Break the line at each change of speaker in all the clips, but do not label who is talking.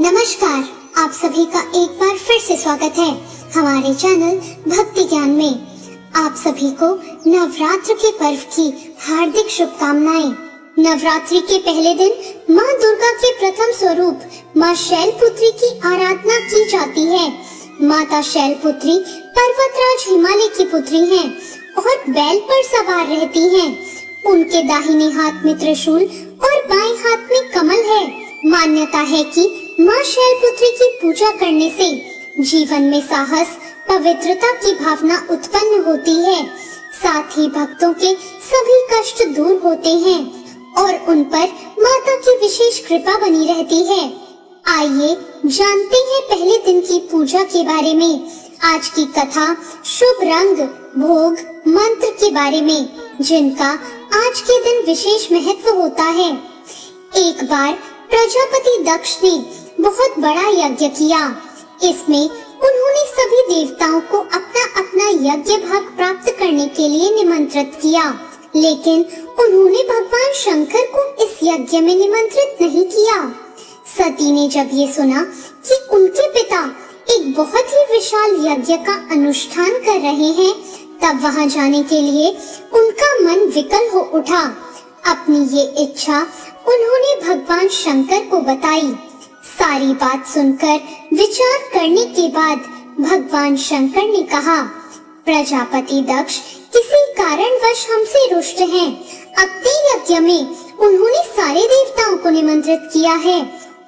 नमस्कार, आप सभी का एक बार फिर से स्वागत है हमारे चैनल भक्ति ज्ञान में। आप सभी को नवरात्र के पर्व की हार्दिक शुभकामनाएं। नवरात्रि के पहले दिन माँ दुर्गा के प्रथम स्वरूप माँ शैलपुत्री की आराधना की जाती है। माता शैलपुत्री पर्वतराज हिमालय की पुत्री हैं और बैल पर सवार रहती हैं। उनके दाहिने हाथ में त्रिशूल और बाएं हाथ में कमल है। मान्यता है कि माँ शैलपुत्री की पूजा करने से जीवन में साहस, पवित्रता की भावना उत्पन्न होती है। साथ ही भक्तों के सभी कष्ट दूर होते हैं और उन पर माता की विशेष कृपा बनी रहती है। आइए जानते हैं पहले दिन की पूजा के बारे में। आज की कथा शुभ रंग, भोग, मंत्र के बारे में, जिनका आज के दिन विशेष महत्व होता है। एक बार प्रजापति दक्ष ने बहुत बड़ा यज्ञ किया। इसमें उन्होंने सभी देवताओं को अपना अपना यज्ञ भाग प्राप्त करने के लिए निमंत्रित किया, लेकिन उन्होंने भगवान शंकर को इस यज्ञ में निमंत्रित नहीं किया। सती ने जब ये सुना कि उनके पिता एक बहुत ही विशाल यज्ञ का अनुष्ठान कर रहे हैं, तब वहां जाने के लिए उनका मन विकल हो उठा। अपनी ये इच्छा उन्होंने भगवान शंकर को बताई। सारी बात सुनकर विचार करने के बाद भगवान शंकर ने कहा, प्रजापति दक्ष किसी कारणवश हमसे रुष्ट हैं। अपने यज्ञ में उन्होंने सारे देवताओं को निमंत्रित किया है।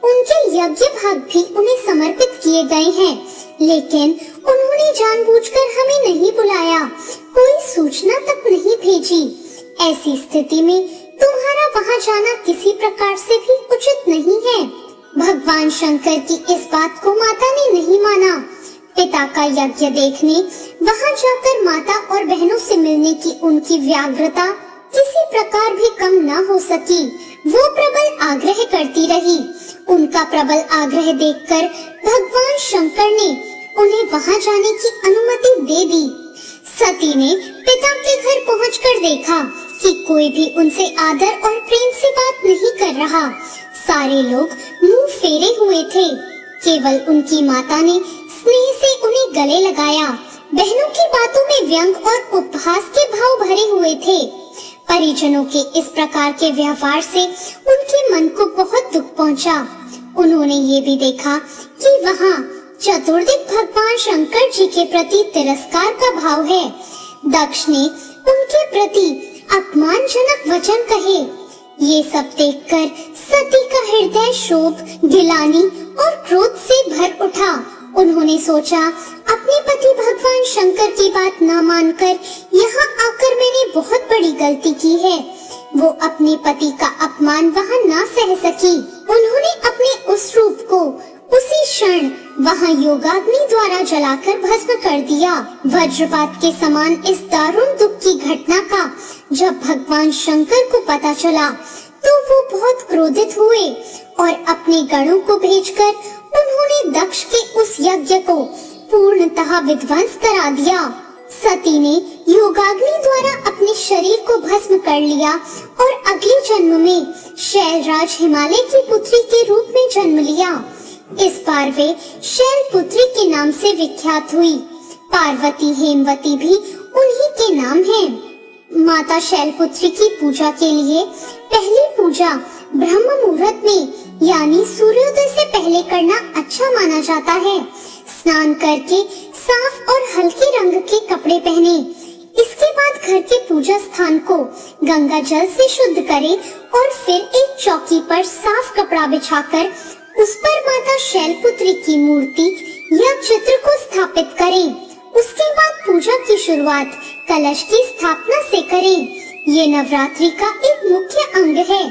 उनके यज्ञ भाग भी उन्हें समर्पित किए गए हैं, लेकिन उन्होंने जानबूझकर हमें नहीं बुलाया, कोई सूचना तक नहीं भेजी। ऐसी स्थिति में तुम्हारा वहां जाना किसी प्रकार से भी उचित नहीं है। भगवान शंकर की इस बात को माता ने नहीं माना। पिता का यज्ञ देखने वहां जाकर माता और बहनों से मिलने की उनकी व्याग्रता किसी प्रकार भी कम न हो सकी। वो प्रबल आग्रह करती रही। उनका प्रबल आग्रह देखकर भगवान शंकर ने उन्हें वहां जाने की अनुमति दे दी। सती ने पिता के घर पहुंचकर देखा कि कोई भी उनसे आदर और प्रेम से बात नहीं कर रहा। सारे लोग मुंह फेरे हुए थे। केवल उनकी माता ने स्नेह से उन्हें गले लगाया। बहनों की बातों में व्यंग और उपहास के भाव भरे हुए थे। परिजनों के इस प्रकार के व्यवहार से उनके मन को बहुत दुख पहुंचा। उन्होंने ये भी देखा कि वहाँ चतुर्दिक भगवान शंकर जी के प्रति तिरस्कार का भाव है। दक्ष ने उनके प्रति अपमानजनक वचन कहे। ये सब देखकर सती का हृदय शोक, गिलानी और क्रोध से भर उठा। उन्होंने सोचा, अपने पति भगवान शंकर की बात न मानकर यहाँ आकर मैंने बहुत बड़ी गलती की है। वो अपने पति का अपमान वहाँ न सह सकी। उन्होंने अपने उस रूप को उसी क्षण वहाँ योगाग्नि द्वारा जलाकर भस्म कर दिया। वज्रपात के समान इस दारुण दुख की घटना का जब भगवान शंकर को पता चला, तो वो बहुत क्रोधित हुए और अपने गणों को भेजकर उन्होंने दक्ष के उस यज्ञ को पूर्णतः विध्वंस करा दिया। सती ने योगाग्नि द्वारा अपने शरीर को भस्म कर लिया और अगले जन्म में शैलराज हिमालय की पुत्री के रूप में जन्म लिया। इस बार वे शैलपुत्री के नाम से विख्यात हुई। पार्वती, हेमवती भी उन्हीं के नाम हैं। माता शैलपुत्री की पूजा के लिए पहली पूजा ब्रह्म मुहूर्त में यानी सूर्योदय से पहले करना अच्छा माना जाता है। स्नान करके साफ और हल्के रंग के कपड़े पहने। इसके बाद घर के पूजा स्थान को गंगा जल से शुद्ध करें और फिर एक चौकी पर साफ कपड़ा बिछाकर उस पर माता शैलपुत्री की मूर्ति या चित्र को स्थापित करें। उसके बाद पूजा की शुरुआत कलश की स्थापना से करें। ये नवरात्रि का एक मुख्य अंग है।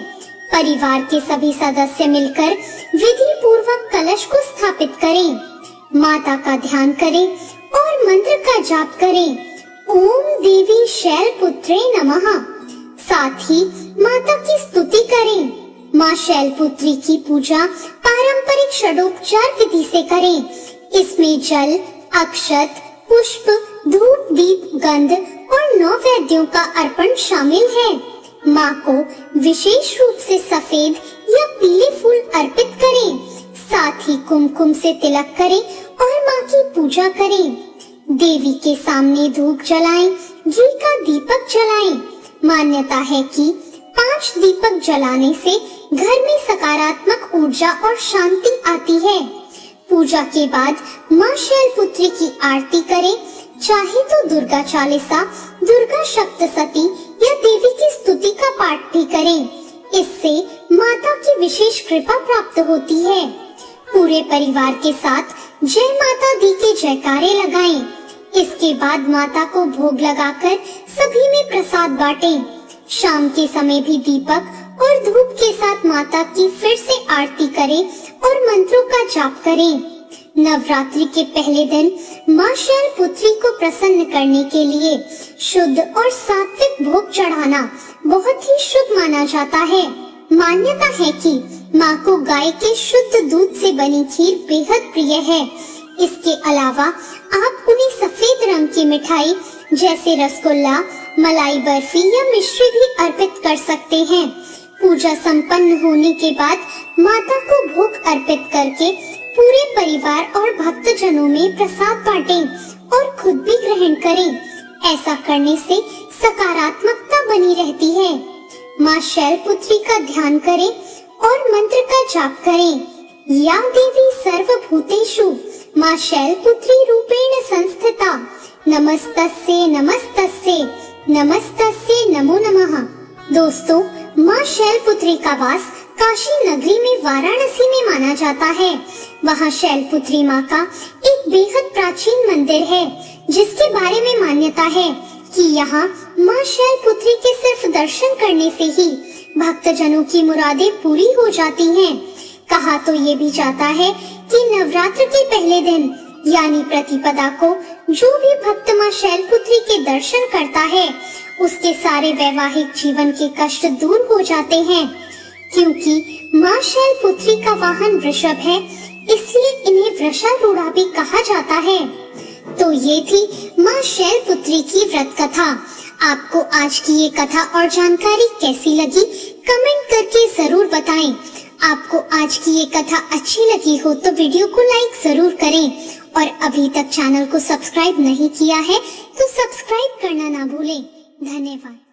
परिवार के सभी सदस्य मिलकर विधि पूर्वक कलश को स्थापित करें, माता का ध्यान करें और मंत्र का जाप करें। ओम देवी शैलपुत्रे नमः। साथ ही माता की स्तुति करें। माँ शैलपुत्री की पूजा पारंपरिक षडोपचार विधि से करें। इसमें जल, अक्षत, पुष्प, धूप, दीप, गंध और 9 वैद्यों का अर्पण शामिल है। माँ को विशेष रूप से सफेद या पीले फूल अर्पित करें। साथ ही कुमकुम से तिलक करें और माँ की पूजा करें। देवी के सामने धूप जलाएं, घी का दीपक जलाएं। मान्यता है कि 5 दीपक जलाने से घर में सकारात्मक ऊर्जा और शांति आती है। पूजा के बाद माँ शैलपुत्री की आरती करें। चाहे तो दुर्गा चालीसा, दुर्गा सप्तशती या देवी की स्तुति का पाठ भी करें। इससे माता की विशेष कृपा प्राप्त होती है। पूरे परिवार के साथ जय माता दी के जयकारे लगाएं। इसके बाद माता को भोग लगाकर सभी में प्रसाद बांटें। शाम के समय भी दीपक और धूप के साथ माता की फिर से आरती करें और मंत्रों का जाप करें। नवरात्रि के पहले दिन माँ शैलपुत्री को प्रसन्न करने के लिए शुद्ध और सात्विक भोग चढ़ाना बहुत ही शुभ माना जाता है। मान्यता है कि माँ को गाय के शुद्ध दूध से बनी खीर बेहद प्रिय है। इसके अलावा आप उन्हें सफेद रंग की मिठाई जैसे रसगुल्ला, मलाई बर्फी या मिश्री भी अर्पित कर सकते हैं। पूजा संपन्न होने के बाद माता को भोग अर्पित करके पूरे परिवार और भक्तजनों में प्रसाद बांटें और खुद भी ग्रहण करें। ऐसा करने से सकारात्मकता बनी रहती है। माँ शैलपुत्री का ध्यान करें और मंत्र का जाप करें। या देवी सर्वभूतेषु माँ शैलपुत्री रूपेण संस्थिता, नमस्तस्यै नमस्तस्यै नमस्तस्यै नमो नमः। दोस्तों, माँ शैलपुत्री का वास काशी नगरी में वाराणसी में माना जाता है। वहाँ शैलपुत्री माँ का एक बेहद प्राचीन मंदिर है, जिसके बारे में मान्यता है कि यहाँ माँ शैलपुत्री के सिर्फ दर्शन करने से ही भक्तजनों की मुरादें पूरी हो जाती हैं। कहा तो ये भी जाता है कि नवरात्र के पहले दिन यानी प्रतिपदा को जो भी भक्त माँ शैलपुत्री के दर्शन करता है, उसके सारे वैवाहिक जीवन के कष्ट दूर हो जाते हैं। क्योंकि माँ शैलपुत्री का वाहन वृषभ है, इसलिए इन्हें वृषारूढ़ा भी कहा जाता है। तो ये थी माँ शैलपुत्री की व्रत कथा। आपको आज की ये कथा और जानकारी कैसी लगी, कमेंट करके जरूर बताएं। आपको आज की ये कथा अच्छी लगी हो तो वीडियो को लाइक जरूर करें और अभी तक चैनल को सब्सक्राइब नहीं किया है तो सब्सक्राइब करना ना भूलें। धन्यवाद।